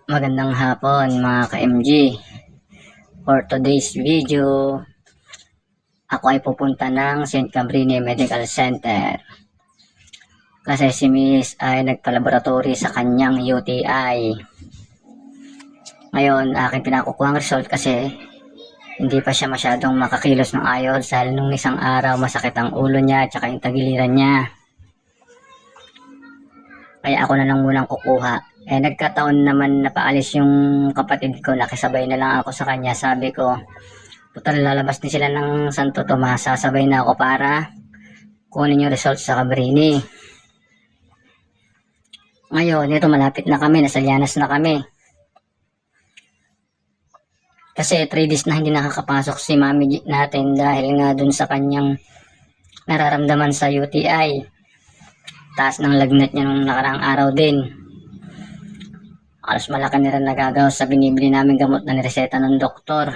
Magandang hapon mga ka-MG. For today's video, ako ay pupunta ng St. Cabrini Medical Center. Kasi si Miss ay nagpa-laboratory sa kanyang UTI. Ngayon, aking pinakukuha ang result kasi hindi pa siya masyadong makakilos ng ayos dahil nung isang araw masakit ang ulo niya at saka yung tagiliran niya. Kaya ako na lang munang kukuha. Nagkataon naman na paalis yung kapatid ko, nakisabay na lang ako sa kanya. Sabi ko, total lalabas din sila ng Santo Tomas, sasabay na ako para kunin yung results sa Cabrini. Ngayon, ito malapit na kami, nasa Llanas na kami. Kasi 3 days na hindi nakakapasok si mami natin dahil nga dun sa kanyang nararamdaman sa UTI. Taas ng lagnat niya nung nakaraang araw din. Alos malaki na rin nagagawa sa binibili namin gamot na nireseta ng doktor.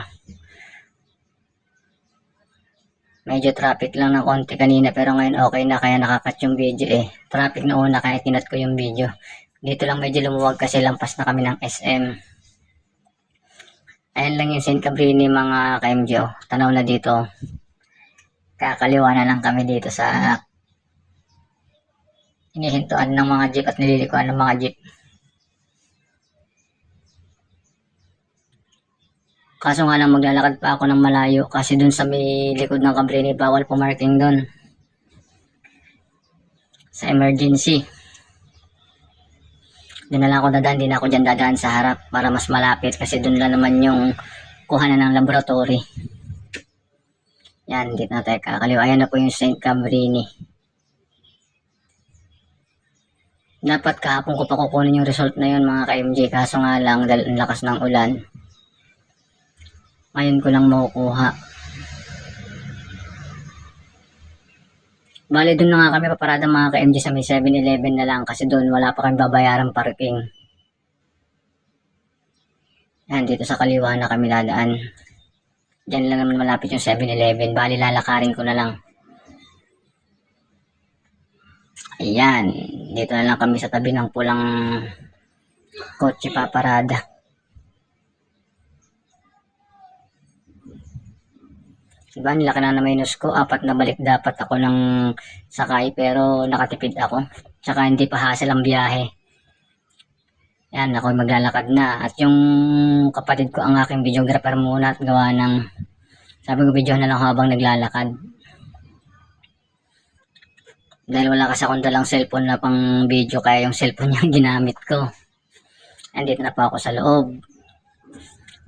Medyo traffic lang ng konti kanina pero ngayon okay na kaya nakakat yung video Traffic na una kaya kinat ko yung video. Dito lang medyo lumuwag kasi lampas na kami ng SM. Ayan lang yung St. Cabrini mga ka-MG. Tanaw na dito. Kakaliwa na lang kami dito sa inihintuan ng mga jeep at nililikuan ng mga jeep. Kaso nga lang maglalakad pa ako ng malayo kasi dun sa may likod ng Cabrini bawal pumarking dun. Sa emergency. Doon na lang ako dadaan, hindi na ako dyan dadaan sa harap para mas malapit kasi dun lang naman yung kuhanan ng laboratory. Yan, dito na tayo kakaliwa. Ayan na po yung St. Cabrini. Dapat kahapon ko pa kukunin yung result na yun mga ka-MJ, kaso nga lang dahil ang lakas ng ulan. Ngayon ko lang makukuha. Bali doon na nga kami paparada mga ka-MJ sa may 7-Eleven na lang kasi doon wala pa kami babayarang parking. Yan, dito sa kaliwa na kami dadaan. Diyan lang naman malapit yung 7-Eleven. Bali lalakarin ko na lang. Ayan, dito na lang kami sa tabi ng pulang kotse paparada. Diba, nilaki na minus ko, 4 na balik dapat ako ng sakay pero nakatipid ako. Tsaka hindi pa hassle ang biyahe. Yan, ako maglalakad na. At yung kapatid ko ang aking videographer muna at gawa ng, sabi ko video na lang habang naglalakad. Dahil wala kasi akong dalang cellphone na pang video kaya yung cellphone niya ginamit ko. Andito na pa ako sa loob.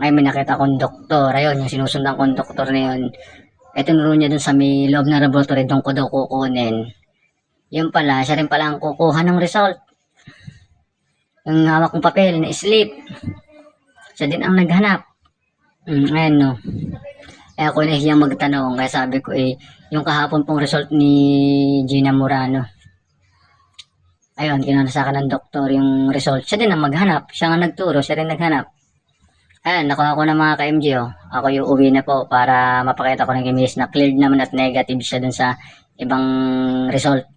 Ngayon may nakita akong doktor. Ayun, yung sinusundan kong doktor na yun. Tinuro niya dun sa may loob ng laboratory, doon ko daw kukunin. Yung pala, siya rin pala ang kukuha ng result. Yung hawak kong papel na slip. Siya din ang naghanap. Ayan no. Ako nahihiyang magtanong, kaya sabi ko yung kahapon pong result ni Gina Murano. Ayun, kinuna sa akin ng doktor yung result. Siya din ang maghanap. Siya nga nagturo, siya rin naghanap. Ayan, nakuha ko na mga ka-MG Ako yung uwi na po para mapakita ko ng imis na cleared naman at negative siya dun sa ibang result.